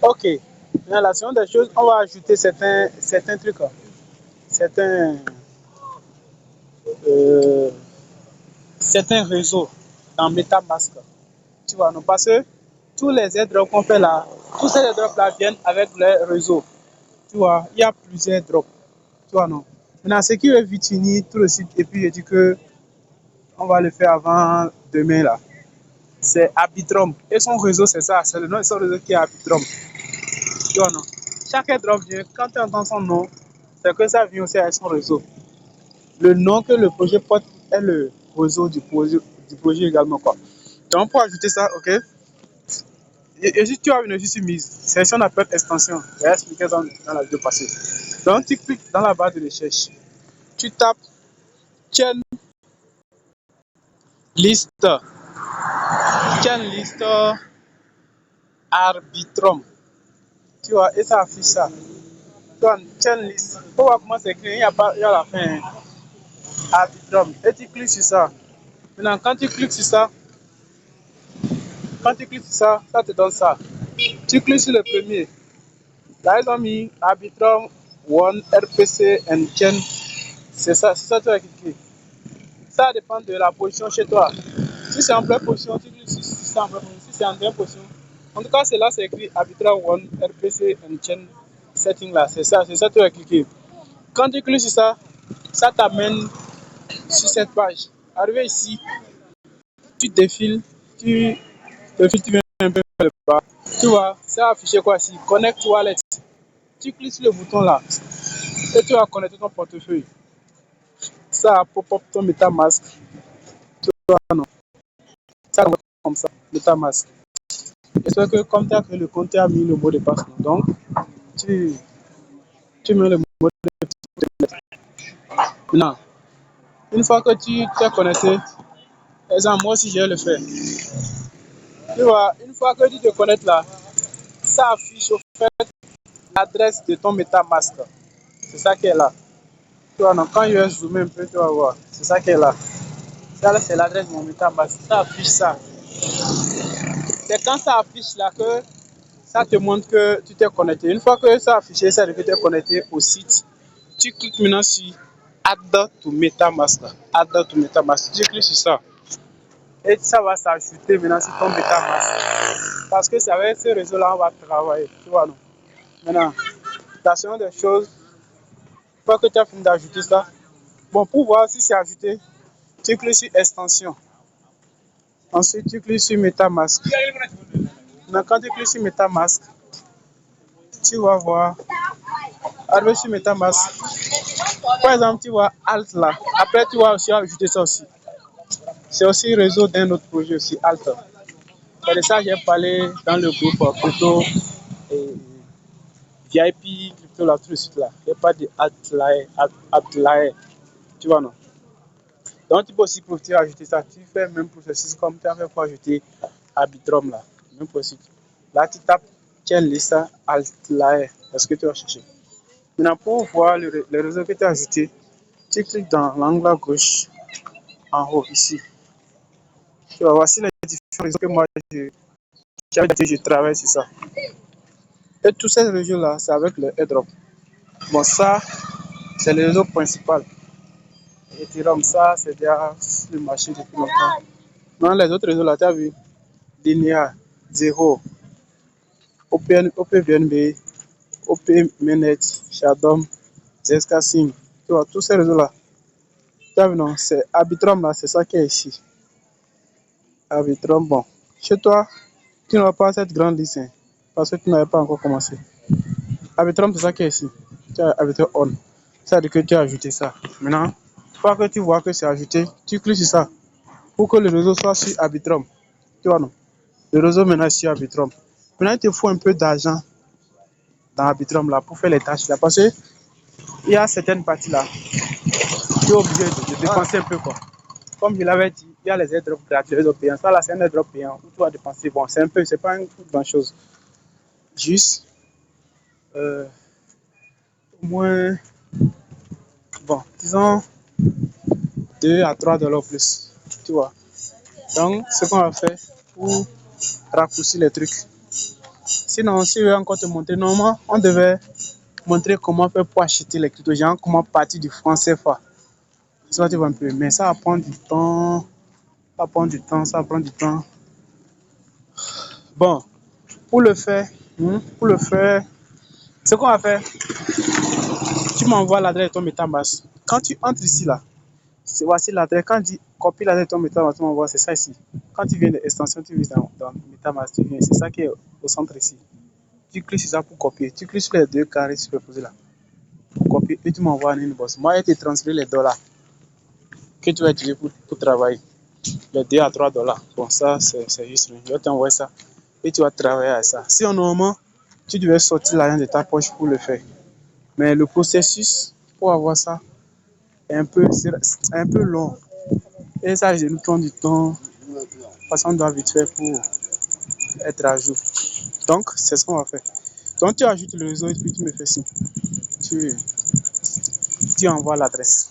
Ok. Maintenant, la seconde des choses, on va ajouter certains trucs, certains, euh, certains réseaux dans MetaMask. Tu vois, non? Parce que tous les airdrops qu'on fait là, tous ces airdrops là viennent avec les réseaux. Tu vois, il y a plusieurs drops. Tu vois, non? Maintenant, ce qui veut vite finir tout le site, et puis je dis que on va le faire avant demain là. C'est Arbitrum. Et son réseau, c'est ça. C'est le nom de son réseau qui est Arbitrum. Tu vois, non? Chaque airdrop vient, quand tu entends son nom, c'est que ça vient aussi avec son réseau. Le nom que le projet porte est le réseau du projet également, quoi. Donc, pour ajouter ça, ok? Et si tu as une juste mise, c'est ce qu'on appelle extension. J'ai expliqué dans la vidéo passée. Donc, tu cliques dans la barre de recherche. Tu tapes chain list, chain list Arbitrum. Tu vois, et ça affiche ça. Tu vois, chain list. Pour voir comment c'est écrit, il y a pas, il y a la fin. Hein. Arbitrum. Et tu cliques sur ça. Maintenant, quand tu cliques sur ça, ça te donne ça. Tu cliques sur le premier. Là, ils ont mis Arbitrum One RPC and Chain. C'est ça que tu vas cliquer. Ça dépend de la position chez toi. Si c'est en pleine position, tu cliques sur si c'est en pleine position. Si c'est en deuxième position, en tout cas, c'est là, c'est écrit Arbitrum One RPC and Chain Setting là. C'est ça que tu vas cliquer. Quand tu cliques sur ça, ça t'amène sur cette page. Arrivé ici, tu défiles, tu viens un peu vers le bas. Tu vois, ça va afficher quoi ici? Connect Wallet. Tu cliques sur le bouton là et tu vas connecter ton portefeuille. Ça pop-up ton MetaMask. Tu vois, non? Ça va comme ça, MetaMask. J'espère que comme tu as créé le compte, tu as mis le mot de passe. Donc, tu, tu mets le mot de passe. Maintenant, une fois que tu t'es connecté, par exemple, moi aussi je vais le faire. Tu vois, une fois que tu te connectes là, ça affiche au fait l'adresse de ton MetaMask. C'est ça qui est là. Tu vois, donc quand je vais zoomer un peu, tu vas voir. C'est ça qui est là. Ça, c'est l'adresse de mon MetaMask. Ça affiche ça. C'est quand ça affiche là que ça te montre que tu t'es connecté. Une fois que ça a affiché, ça veut dire que tu es connecté au site. Tu cliques maintenant sur Add to MetaMask. Add to MetaMask. Tu cliques sur ça. Et ça va s'ajouter maintenant sur ton MetaMask. Parce que c'est avec ce réseau-là on va travailler. Tu vois, non? Maintenant, la seconde des choses, une fois que tu as fini d'ajouter ça, bon, pour voir si c'est ajouté, tu cliques sur Extension. Ensuite, tu cliques sur MetaMask. Maintenant, quand tu cliques sur MetaMask, tu vas voir, arrivé sur MetaMask, par exemple, tu vois Alt là. Après, tu vas aussi ajouter ça aussi. C'est aussi le réseau d'un autre projet aussi, Alt. C'est de ça que j'ai parlé dans le groupe Crypto et VIP, Crypto là, tout de suite là. Il n'y a pas de Alt là, tu vois non. Donc, tu peux aussi profiter ajouter ça. Tu fais le même processus comme tu as fait pour ajouter Arbitrum là. Même processus. Là, tu tapes quelle liste Alt là, parce que tu vas chercher. Maintenant, pour voir le réseau que tu as ajouté, tu cliques dans l'angle à gauche en haut ici. Tu vois, voici les différents réseaux que moi je travaille sur ça. Et tous ces réseaux-là, c'est avec le airdrop. Bon, ça, c'est le réseau principal. Ethereum, ça, c'est déjà le marché depuis longtemps. Dans les autres réseaux, là, tu as vu, Linia, Zero, OPVNB, OPMenet, Shadow, Zscaling. Tu vois, tous ces réseaux-là. Tu as vu, non, c'est Arbitrum, là, c'est ça qui est ici. Arbitrum, bon. Chez toi, tu n'auras pas cette grande liste, hein, parce que tu n'avais pas encore commencé. Arbitrum, c'est ça qui est ici. Tu as Arbitrum on. Ça veut dire que tu as ajouté ça. Maintenant, une fois que tu vois que c'est ajouté, tu cliques sur ça pour que le réseau soit sur Arbitrum. Tu vois, non? Le réseau maintenant est sur Arbitrum. Maintenant, il te faut un peu d'argent dans Arbitrum là pour faire les tâches là. Parce qu'il y a certaines parties là, tu es obligé de dépenser un peu quoi. Comme je l'avais dit, il y a les airdrops gratuits, les airdrops payants. Ça là, c'est un airdrop payant où tu vas dépenser. Bon, c'est un peu, c'est pas une grande chose. Juste, au moins, bon, disons 2 à 3 dollars plus. Tu vois. Donc, ce qu'on va faire pour raccourcir les trucs, Sinon, si je vais encore te montrer, normalement, on devait montrer comment faire pour acheter les cryptos, genre comment partir du franc CFA. Ça, tu vois un peu, mais ça va prendre du temps. Ça va prendre du temps, ça va prendre du temps. Bon, pour le faire, ce qu'on va faire, tu m'envoies l'adresse de ton MetaMask. Quand tu entres ici, là, voici l'adresse. Quand tu copies l'adresse de ton MetaMask, tu m'envoies, c'est ça ici. Quand tu viens de l'extension, tu viens dans MetaMask, tu viens, c'est ça qui est au centre ici. Tu cliques sur ça pour copier. Tu cliques sur les deux carrés superposés là. Pour copier, et tu m'envoies un inbox. Moi, je te transférer les dollars que tu vas utiliser pour travailler. Les 2 à 3 dollars. Bon, ça, c'est juste. Je vais t'envoyer ça. Et tu vas travailler à ça. Si normalement, tu devais sortir l'argent de ta poche pour le faire. Mais le processus pour avoir ça est un peu long. Et ça, je nous prend du temps. Parce qu'on doit vite faire pour être à jour. Donc, c'est ce qu'on va faire. Donc, tu ajoutes le réseau et puis tu me fais signe. Tu envoies l'adresse.